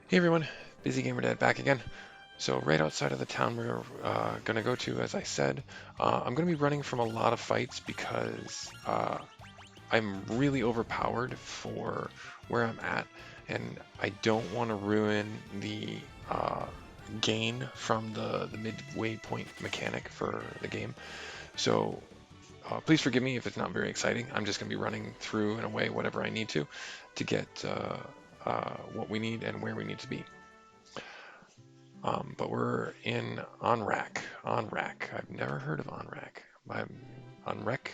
Hey everyone, Busy Gamer Dad back again. So right outside of the town we're gonna go to, as I said, I'm gonna be running from a lot of fights because I'm really overpowered for where I'm at, and I don't want to ruin the uh, gain from the midway point mechanic for the game. So please forgive me if it's not very exciting. I'm just gonna be running through and away whatever I need to get what we need and where we need to be. But we're in OnRack. OnRack. I've never heard of OnRack. I'm OnRec.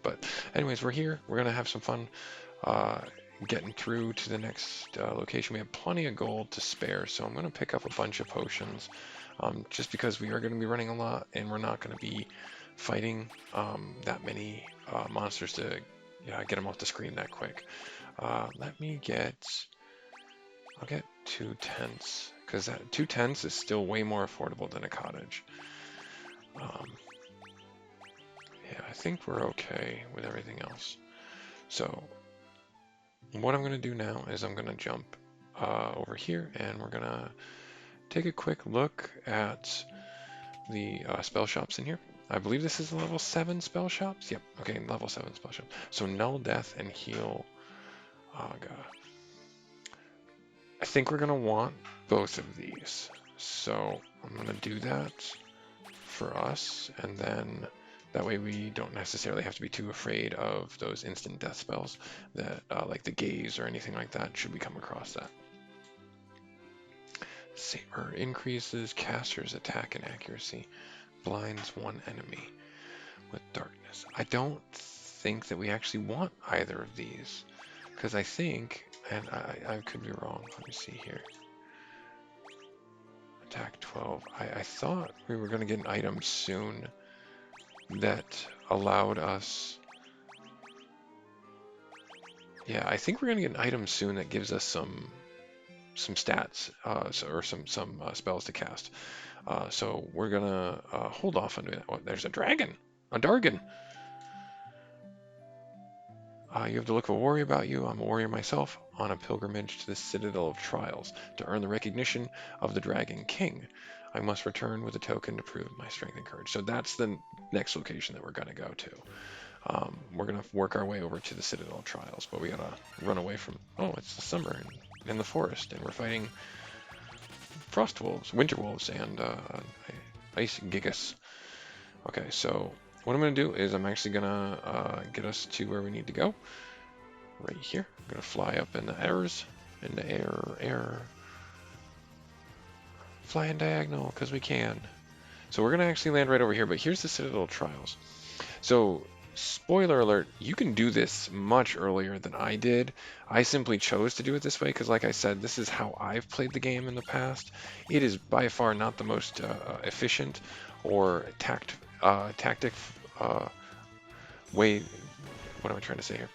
But anyways, we're here. We're gonna have some fun uh, getting through to the next location. We have plenty of gold to spare, so I'm gonna pick up a bunch of potions, just because we are gonna be running a lot, and we're not gonna be fighting that many monsters to get them off the screen that quick. Let me get. I'll get 2 tents, because that 2 tents is still way more affordable than a cottage. Um, yeah, I think we're okay with everything else. So what I'm going to do now is I'm going to jump over here, and we're going to take a quick look at the spell shops in here. I believe this is a level 7 spell shops. Yep, okay, level 7 spell shops. So null, death, and heal. Oh god. I think we're going to want both of these. So I'm going to do that for us, and then that way we don't necessarily have to be too afraid of those instant death spells that, like the gaze or anything like that, should we come across that. Saber increases caster's attack and accuracy, blinds one enemy with darkness. I don't think that we actually want either of these, because I think, and I could be wrong, let me see here. Attack 12. I thought we were going to get an item soon that allowed us. Yeah, I think we're gonna get an item soon that gives us some stats or some spells to cast. So we're gonna hold off on doing that. Oh, there's a dragon, a Dargon. You have the look of a warrior about you. I'm a warrior myself, on a pilgrimage to the Citadel of Trials to earn the recognition of the Dragon King. I must return with a token to prove my strength and courage. So that's the next location that we're gonna go to. We're gonna work our way over to the Citadel of Trials, but we gotta run away from. Oh, it's the summer in the forest, and we're fighting frost wolves, winter wolves, and ice gigas. Okay, so what I'm gonna do is I'm actually gonna get us to where we need to go, right here. I'm gonna fly up in the airs, in the air, fly in diagonal because we can. So we're gonna actually land right over here. But here's the Citadel of Trials. So, spoiler alert, you can do this much earlier than I did. I simply chose to do it this way because, like I said, this is how I've played the game in the past. It is by far not the most efficient or tactic uh, way. What am I trying to say here?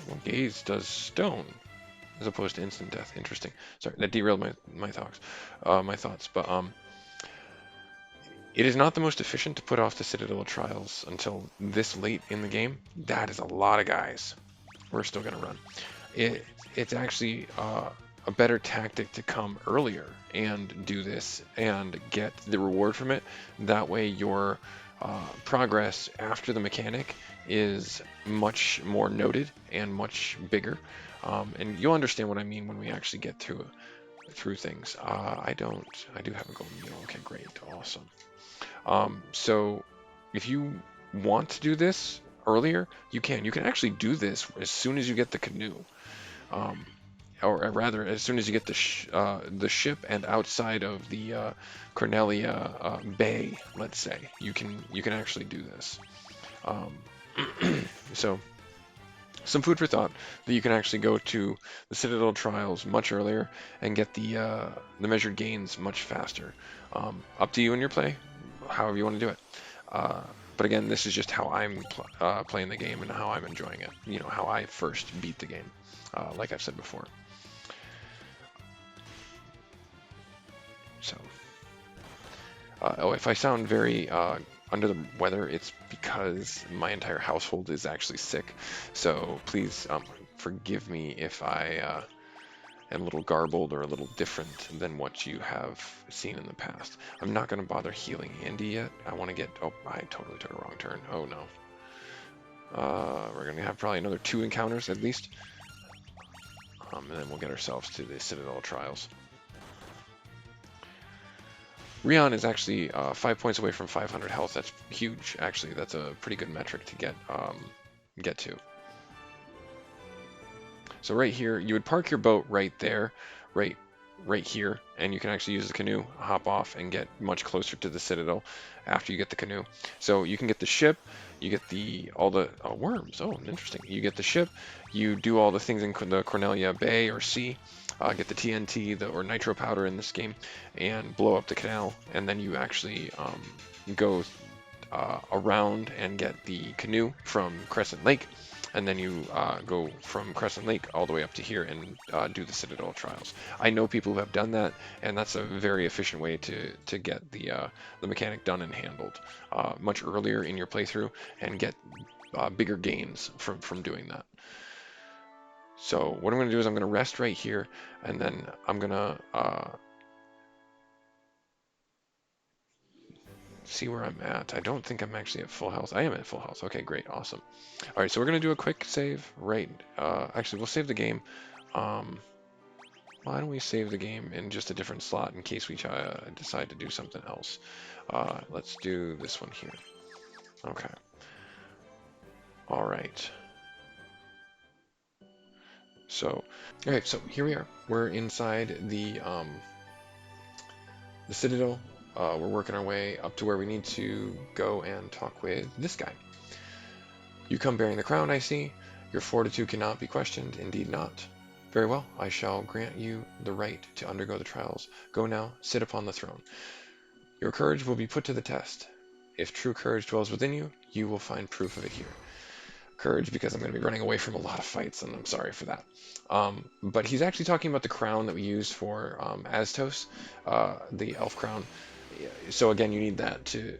Well, gaze does stone as opposed to instant death. Interesting. Sorry, that derailed my thoughts. But it is not the most efficient to put off the Citadel trials until this late in the game. That is a lot of guys. We're still going to run. It's actually a better tactic to come earlier and do this and get the reward from it. That way your progress after the mechanic is much more noted and much bigger. And you'll understand what I mean when we actually get through things. I don't. I do have a golden needle. Okay, great, awesome. So if you want to do this earlier, you can. You can actually do this as soon as you get the canoe, um, or rather, as soon as you get the ship and outside of the Cornelia Bay, let's say, you can actually do this. Um, so some food for thought that you can actually go to the Citadel trials much earlier and get the measured gains much faster. Up to you in your play, however you want to do it. Uh, but again, this is just how I'm playing the game and how I'm enjoying it. You know, how I first beat the game, like I've said before. So, oh, if I sound very under the weather, it's because my entire household is actually sick. So please forgive me if I and a little garbled or a little different than what you have seen in the past. I'm not going to bother healing Andy yet. I want to get... Oh, I totally took a wrong turn. Oh, no. We're going to have probably another 2 encounters at least. And then we'll get ourselves to the Citadel Trials. Rion is actually 5 points away from 500 health. That's huge, actually. That's a pretty good metric to get to. So right here, you would park your boat right there, right here, and you can actually use the canoe, hop off, and get much closer to the Citadel after you get the canoe. So you can get the ship, you get all the worms. Oh, interesting. You get the ship, you do all the things in the Cornelia Bay or Sea, get the TNT or nitro powder in this game, and blow up the canal, and then you actually go around and get the canoe from Crescent Lake. And then you go from Crescent Lake all the way up to here and do the Citadel Trials. I know people who have done that, and that's a very efficient way to get the mechanic done and handled much earlier in your playthrough and get bigger gains from doing that. So what I'm going to do is I'm going to rest right here, and then I'm going to see where I'm at. I don't think I'm actually at full health. I am at full health. Okay, great, awesome. All right, so we're gonna do a quick save. Right, actually, we'll save the game. Why don't we save the game in just a different slot in case we decide to do something else? Let's do this one here. Okay. All right. So, okay, so here we are. We're inside the Citadel. We're working our way up to where we need to go and talk with this guy. You come bearing the crown, I see. Your fortitude cannot be questioned, indeed not. Very well, I shall grant you the right to undergo the trials. Go now, sit upon the throne. Your courage will be put to the test. If true courage dwells within you, you will find proof of it here. Courage, because I'm going to be running away from a lot of fights, and I'm sorry for that. But he's actually talking about the crown that we used for Astos, the elf crown. So again, you need that to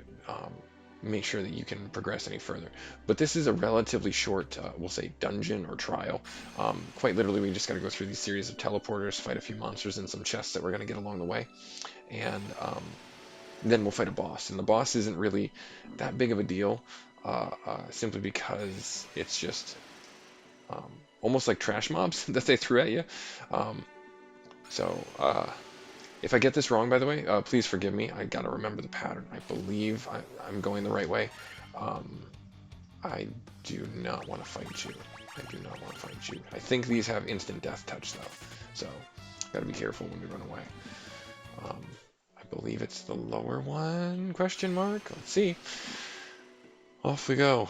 make sure that you can progress any further. But this is a relatively short, we'll say, dungeon or trial. Quite literally, we just got to go through these series of teleporters, fight a few monsters and some chests that we're going to get along the way. And then we'll fight a boss. And the boss isn't really that big of a deal, simply because it's just almost like trash mobs that they threw at you. If I get this wrong, by the way, please forgive me. I gotta remember the pattern. I believe I'm going the right way. I do not want to fight you. I do not want to fight you. I think these have instant death touch, though. So, gotta be careful when we run away. I believe it's the lower one, question mark? Let's see. Off we go.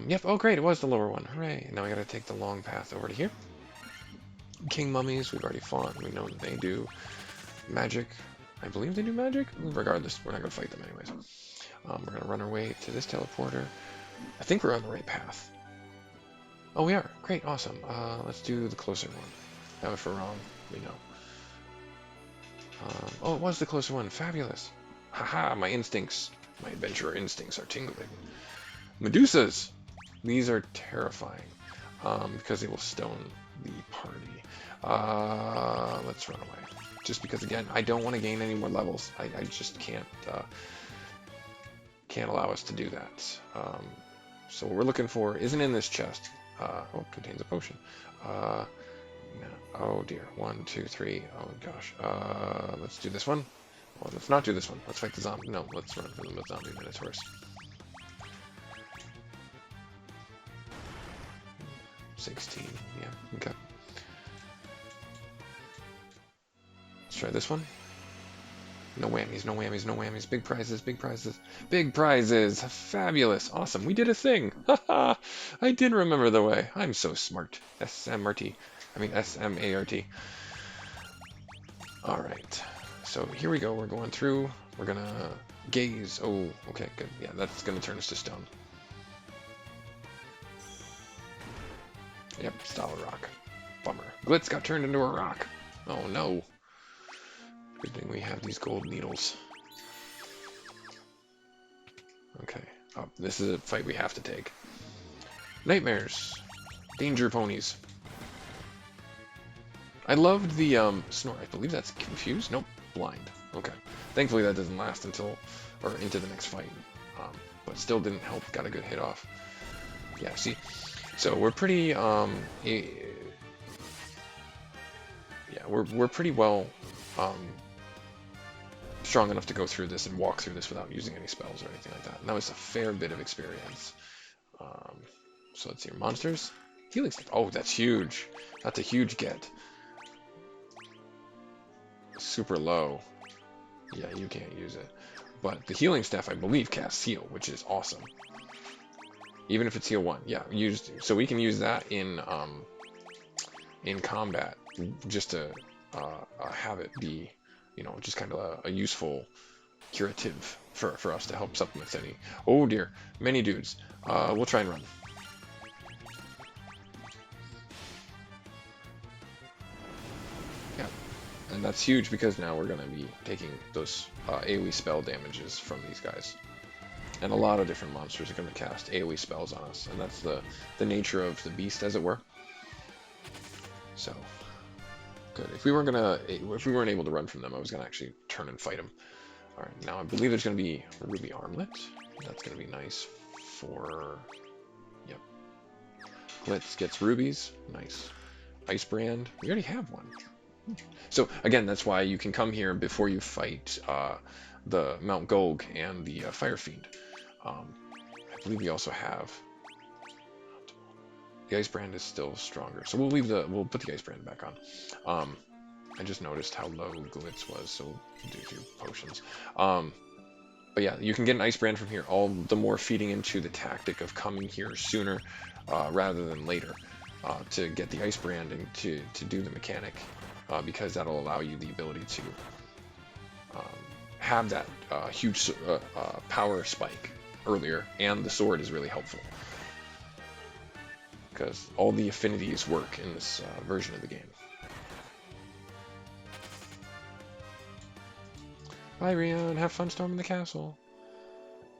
Yep, oh great, it was the lower one. Hooray. Now I gotta take the long path over to here. King mummies, we've already fought. We know that they do magic. I believe they do magic. Regardless, we're not going to fight them anyways. We're going to run our way to this teleporter. I think we're on the right path. Oh, we are. Great, awesome. Let's do the closer one. Now, if we're wrong, we know. Oh, it was the closer one. Fabulous. Haha, my instincts, my adventurer instincts are tingling. Medusas! These are terrifying because they will stone the party. Let's run away. Just because, again, I don't want to gain any more levels. I just can't allow us to do that. So what we're looking for isn't in this chest. Oh, contains a potion. No. Oh dear. 1, 2, 3. Oh gosh. Let's do this one. Well, let's not do this one. Let's fight the zombie. No, let's run from the zombie minotaurs. 16. Yeah. Okay. Let's try this one. No whammies, no whammies, no whammies. Big prizes, big prizes, big prizes. Fabulous. Awesome. We did a thing. Haha. I did remember the way. I'm so smart. SMRT. I mean SMART. All right. So here we go. We're going through. We're going to gaze. Oh, okay, good. Yeah, that's going to turn us to stone. Yep, solid rock. Bummer. Glitz got turned into a rock. Oh no. Good thing we have these gold needles. Okay. Oh, this is a fight we have to take. Nightmares. Danger ponies. I loved the snort. I believe that's confused. Nope, blind. Okay. Thankfully that doesn't last until or into the next fight. Um, but still didn't help. Got a good hit off. Yeah. See, so we're pretty yeah, we're pretty well um, strong enough to go through this and walk through this without using any spells or anything like that. And that was a fair bit of experience. Um, so let's see, monsters, healing stuff. Oh, that's huge. That's a huge get. Super low. Yeah, you can't use it. But the healing staff, I believe, casts heal, which is awesome. Even if it's heal 1, yeah, used. So we can use that in combat, just to have it be, just kind of a useful curative for us to help supplement any. Oh dear, many dudes. We'll try and run. Yeah, and that's huge because now we're going to be taking those AoE spell damages from these guys. And a lot of different monsters are going to cast AoE spells on us, and that's the nature of the beast, as it were. So, good. If we weren't able to run from them, I was going to actually turn and fight them. All right, now I believe there's going to be a ruby armlet. That's going to be nice for, yep. Glitz gets rubies, nice. Ice brand, we already have one. So again, that's why you can come here before you fight the Mount Golg and the Fire Fiend. I believe we also have the Ice Brand is still stronger, so we'll put the Ice Brand back on. I just noticed how low Glitz was, so we'll do a few potions. But yeah, you can get an Ice Brand from here, all the more feeding into the tactic of coming here sooner rather than later to get the Ice Brand and to do the mechanic, because that'll allow you the ability to have that huge power spike earlier, and the sword is really helpful because all the affinities work in this version of the game. Bye, Rion. Have fun storming the castle.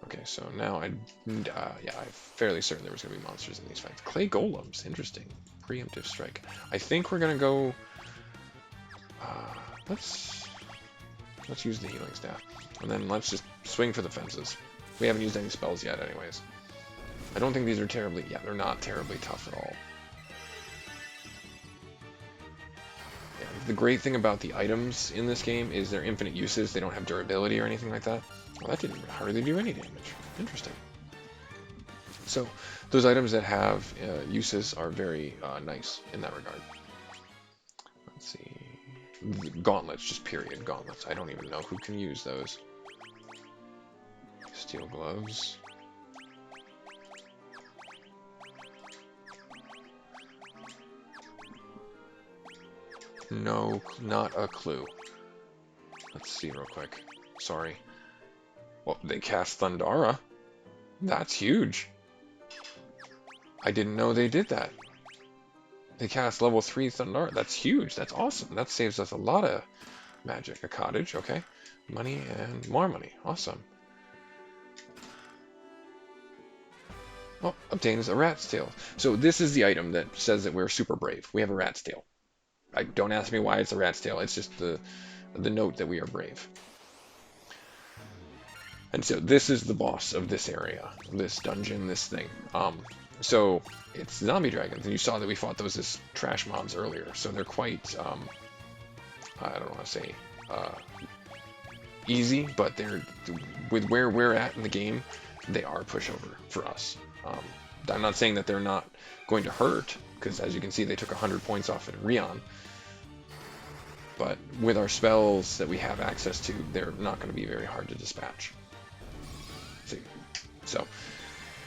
Okay, so now yeah, I'm fairly certain there was going to be monsters in these fights. Clay golems, interesting. Preemptive strike. I think we're going to go. Let's use the healing staff, and then let's just swing for the fences. We haven't used any spells yet, anyways. I don't think these are terribly. Yeah, they're not terribly tough at all. Yeah, the great thing about the items in this game is their infinite uses. They don't have durability or anything like that. Well, that didn't hardly do any damage. Interesting. So those items that have uses are very nice in that regard. Let's see. Gauntlets, just period. Gauntlets. I don't even know who can use those. Steel gloves. No, not a clue. Let's see real quick. Sorry. Well, they cast Thundara. That's huge. I didn't know they did that. They cast level 3 Thundara. That's huge. That's awesome. That saves us a lot of magic. A cottage, okay. Money and more money. Awesome. Oh, obtains a rat's tail. So this is the item that says that we're super brave. We have a rat's tail. Don't ask me why it's a rat's tail. It's just the note that we are brave. And so this is the boss of this area, this dungeon, this thing. So it's zombie dragons, and you saw that we fought those as trash mobs earlier. So they're quite, I don't want to say easy, but they're with where we're at in the game, they are pushover for us. I'm not saying that they're not going to hurt, because as you can see, they took 100 points off at Rion. But with our spells that we have access to, they're not going to be very hard to dispatch. See? So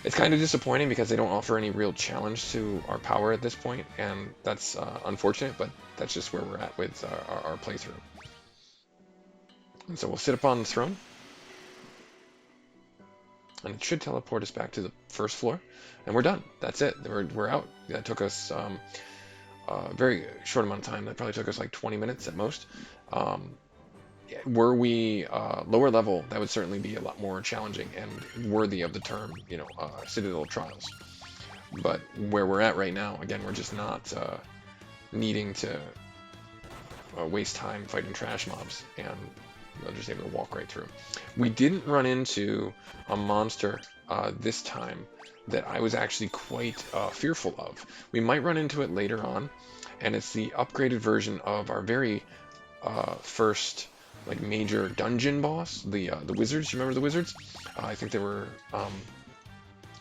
it's kind of disappointing because they don't offer any real challenge to our power at this point, and that's unfortunate, but that's just where we're at with our playthrough. And so we'll sit upon the throne, and it should teleport us back to the first floor, and we're done. That's it. We're out. That took us a very short amount of time. That probably took us like 20 minutes at most. Were we lower level, that would certainly be a lot more challenging and worthy of the term, Citadel Trials. But where we're at right now, again, we're just not needing to waste time fighting trash mobs, and I'm just able to walk right through. We didn't run into a monster this time that I was actually quite fearful of. We might run into it later on, and it's the upgraded version of our very first like major dungeon boss, the wizards. You remember the wizards? I think they were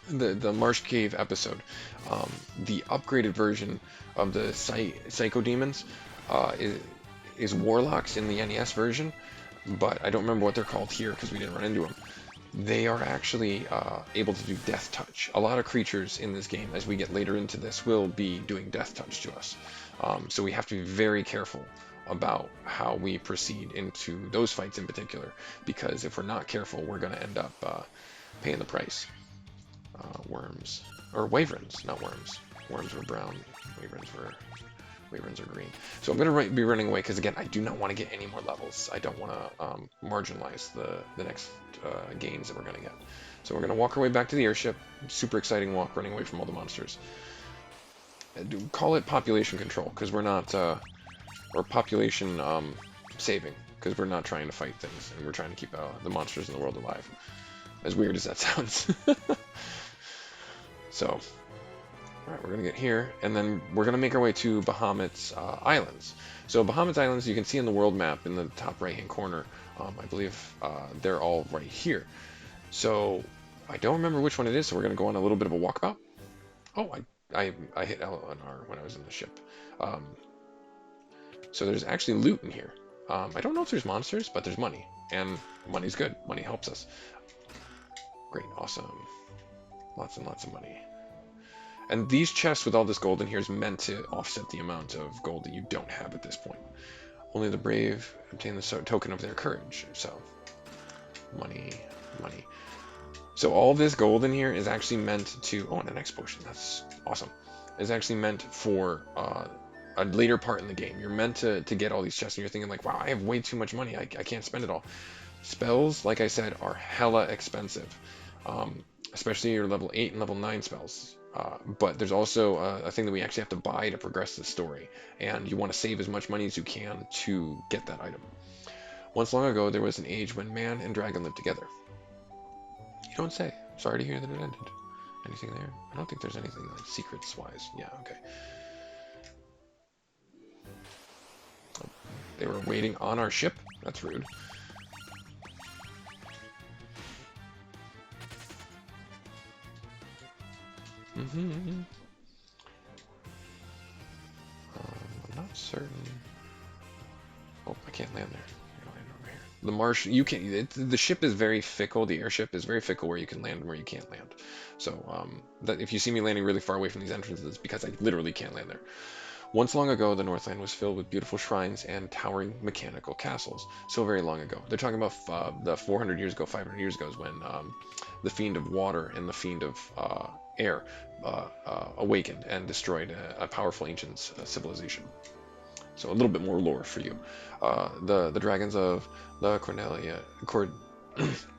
the Marsh Cave episode. The upgraded version of the Psycho Demons is Warlocks in the NES version, but I don't remember what they're called here because we didn't run into them. They are actually able to do Death Touch. A lot of creatures in this game, as we get later into this, will be doing Death Touch to us. So we have to be very careful about how we proceed into those fights in particular, because if we're not careful, we're going to end up paying the price. Worms, or wyverns, not worms. Worms were brown, wyverns are green. So I'm going to be running away because, again, I do not want to get any more levels. I don't want to marginalize the next gains that we're going to get. So we're going to walk our way back to the airship. Super exciting walk, running away from all the monsters. Call it population control, because we're not, or population saving, because we're not trying to fight things, and we're trying to keep the monsters in the world alive. As weird as that sounds. So, alright, we're going to get here, and then we're going to make our way to Bahamut's Islands. So Bahamut's Islands, you can see in the world map in the top right-hand corner. I believe they're all right here. So, I don't remember which one it is, so we're going to go on a little bit of a walkabout. Oh, I hit L and R when I was in the ship. So there's actually loot in here. I don't know if there's monsters, but there's money. And money's good. Money helps us. Great, awesome. Lots and lots of money. And these chests with all this gold in here is meant to offset the amount of gold that you don't have at this point. Only the brave obtain the token of their courage. So, money, money. So all this gold in here is actually meant to... Oh, and an X potion. That's awesome. Is actually meant for a later part in the game. You're meant to get all these chests, and you're thinking like, wow, I have way too much money. I can't spend it all. Spells, like I said, are hella expensive. Especially your level 8 and level 9 spells. But there's also a thing that we actually have to buy to progress the story, and you want to save as much money as you can to get that item. Once long ago, there was an age when man and dragon lived together. You don't say. Sorry to hear that it ended. Anything there? I don't think there's anything like secrets-wise. Yeah, okay. Oh, they were waiting on our ship? That's rude. I'm not certain. Oh, I can't land there. I gotta land over here. The marsh, you can. The ship is very fickle. The airship is very fickle, where you can land and where you can't land. So, that if you see me landing really far away from these entrances, it's because I literally can't land there. Once long ago, the Northland was filled with beautiful shrines and towering mechanical castles. So very long ago. They're talking about the 400 years ago, 500 years ago is when the Fiend of Water and the Fiend of Air awakened and destroyed a powerful ancient civilization. So a little bit more lore for you. The dragons of the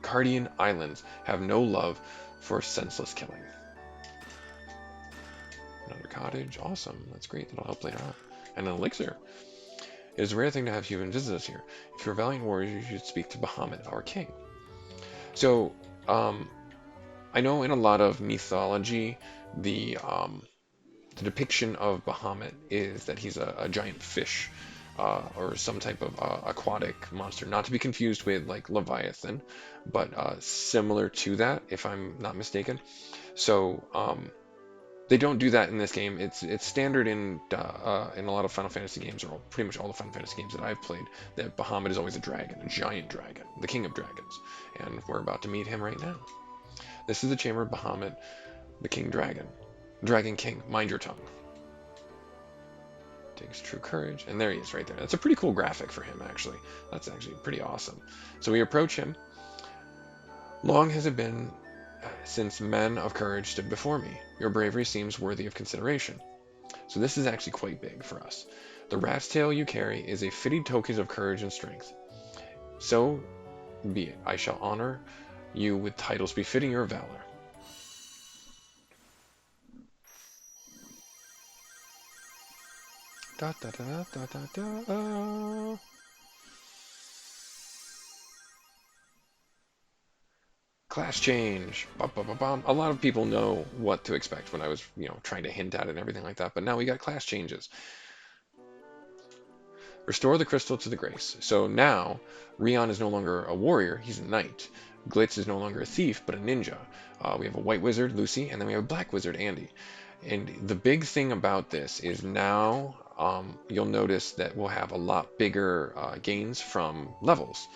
Cardian Islands have no love for senseless killing. Another cottage, awesome. That's great. That'll help later on. And an elixir. It is a rare thing to have human visit us here. If you're a valiant warrior, you should speak to Bahamut, our king. So, I know in a lot of mythology, the depiction of Bahamut is that he's a giant fish, or some type of aquatic monster. Not to be confused with like Leviathan, but similar to that, if I'm not mistaken. So, they don't do that in this game. It's standard in a lot of Final Fantasy games, or pretty much all the Final Fantasy games that I've played, that Bahamut is always a dragon, a giant dragon, the king of dragons. And we're about to meet him right now. This is the chamber of Bahamut, the king dragon. Dragon king, mind your tongue. Takes true courage. And there he is right there. That's a pretty cool graphic for him, actually. That's actually pretty awesome. So we approach him. Long has it been since men of courage stood before me. Your bravery seems worthy of consideration. So this is actually quite big for us. The rat's tail you carry is a fitting token of courage and strength. So be it. I shall honor you with titles befitting your valor. Da, da, da, da, da, da. Class change. Bum, bum, bum, bum. A lot of people know what to expect when I was, trying to hint at it and everything like that. But now we got class changes. Restore the crystal to the grace. So now, Rion is no longer a warrior, he's a knight. Glitz is no longer a thief, but a ninja. We have a white wizard, Lucy, and then we have a black wizard, Andy. And the big thing about this is now you'll notice that we'll have a lot bigger gains from levels,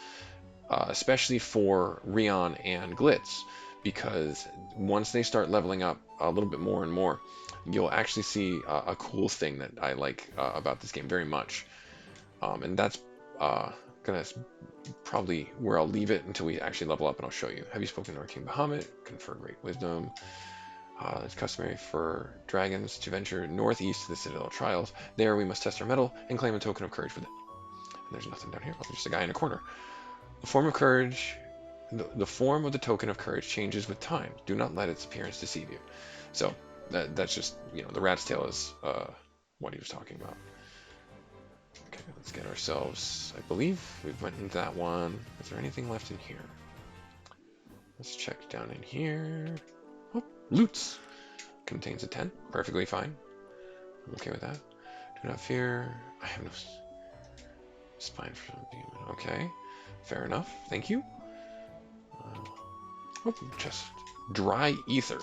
especially for Rion and Glitz, because once they start leveling up a little bit more and more, you'll actually see a cool thing that I like about this game very much. And that's gonna probably where I'll leave it until we actually level up, and I'll show you. Have you spoken to our King Bahamut? Confer great wisdom. It's customary for dragons to venture northeast to the Citadel Trials. There we must test our mettle and claim a token of courage for them. And there's nothing down here. Oh, there's just a guy in a corner. The form of courage, the form of the token of courage changes with time. Do not let its appearance deceive you. So that's just, the rat's tail is what he was talking about. Okay, let's get ourselves, I believe we went into that one. Is there anything left in here? Let's check down in here. Oh, loots. Contains a 10. Perfectly fine. I'm okay with that. Do not fear. I have no spine for some demon. Okay. Fair enough. Thank you. Oh, just dry ether.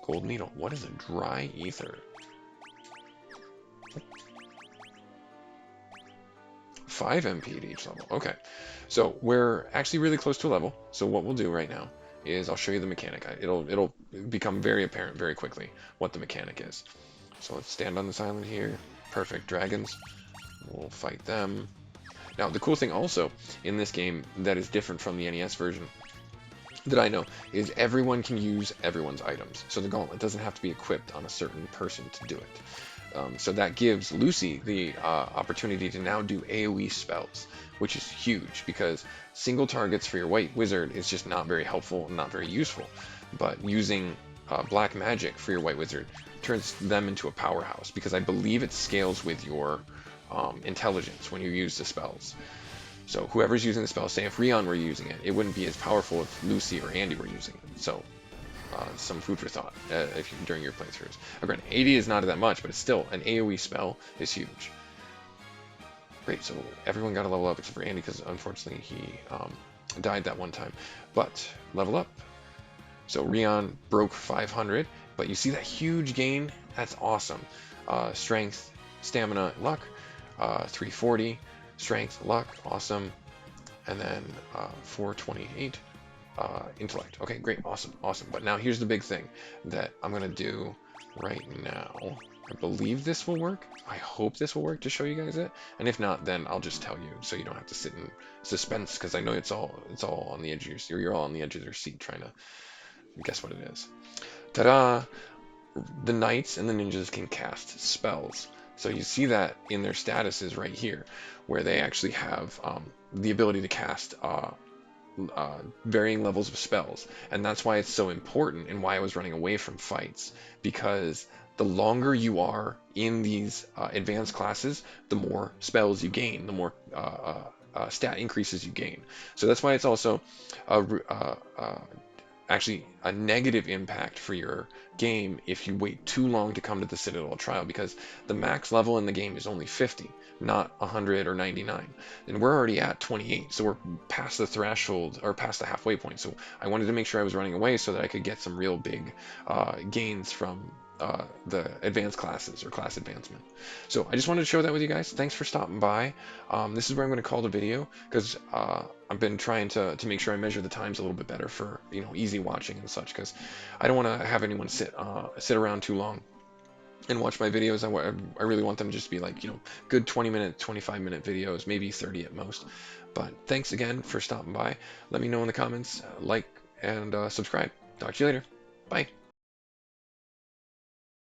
Gold needle. What is a dry ether? 5 MP at each level. Okay, so we're actually really close to a level. So what we'll do right now is I'll show you the mechanic. It'll become very apparent very quickly what the mechanic is. So let's stand on this island here. Perfect. Dragons. We'll fight them. Now the cool thing also in this game that is different from the NES version that I know is everyone can use everyone's items. So the gauntlet doesn't have to be equipped on a certain person to do it. So that gives Lucy the opportunity to now do AoE spells, which is huge because single targets for your white wizard is just not very helpful and not very useful. But using black magic for your white wizard turns them into a powerhouse because I believe it scales with your intelligence when you use the spells. So whoever's using the spell, say if Rion were using it, it wouldn't be as powerful if Lucy or Andy were using it. So some food for thought during your playthroughs. Again, 80 is not that much, but it's still an AoE spell is huge. Great, so everyone got a level up except for Andy because unfortunately he died that one time. But level up. So Rion broke 500, but you see that huge gain? That's awesome. Strength, stamina, luck, 340, strength, luck, awesome. And then 428. Intellect. Okay, great, awesome. But now here's the big thing that I'm gonna do right now. I believe this will work. I hope this will work to show you guys it. And if not, then I'll just tell you so you don't have to sit in suspense because I know it's all on the edge of your seat. You're all on the edge of your seat trying to guess what it is. Ta-da! The knights and the ninjas can cast spells. So you see that in their statuses right here, where they actually have the ability to cast varying levels of spells, and that's why it's so important and why I was running away from fights, because the longer you are in these advanced classes, the more spells you gain, the more stat increases you gain. So that's why it's also actually a negative impact for your game if you wait too long to come to the Citadel trial, because the max level in the game is only 50, not 100 or 99, and we're already at 28, so we're past the threshold or past the halfway point. So I wanted to make sure I was running away so that I could get some real big gains from the advanced classes or class advancement. So I just wanted to show that with you guys. Thanks for stopping by. This is where I'm going to call the video because I've been trying to make sure I measure the times a little bit better for easy watching and such, because I don't want to have anyone sit around too long and watch my videos. I really want them to just be like good 20-minute, 25-minute videos, maybe 30 at most. But thanks again for stopping by. Let me know in the comments, like and subscribe. Talk to you later. Bye.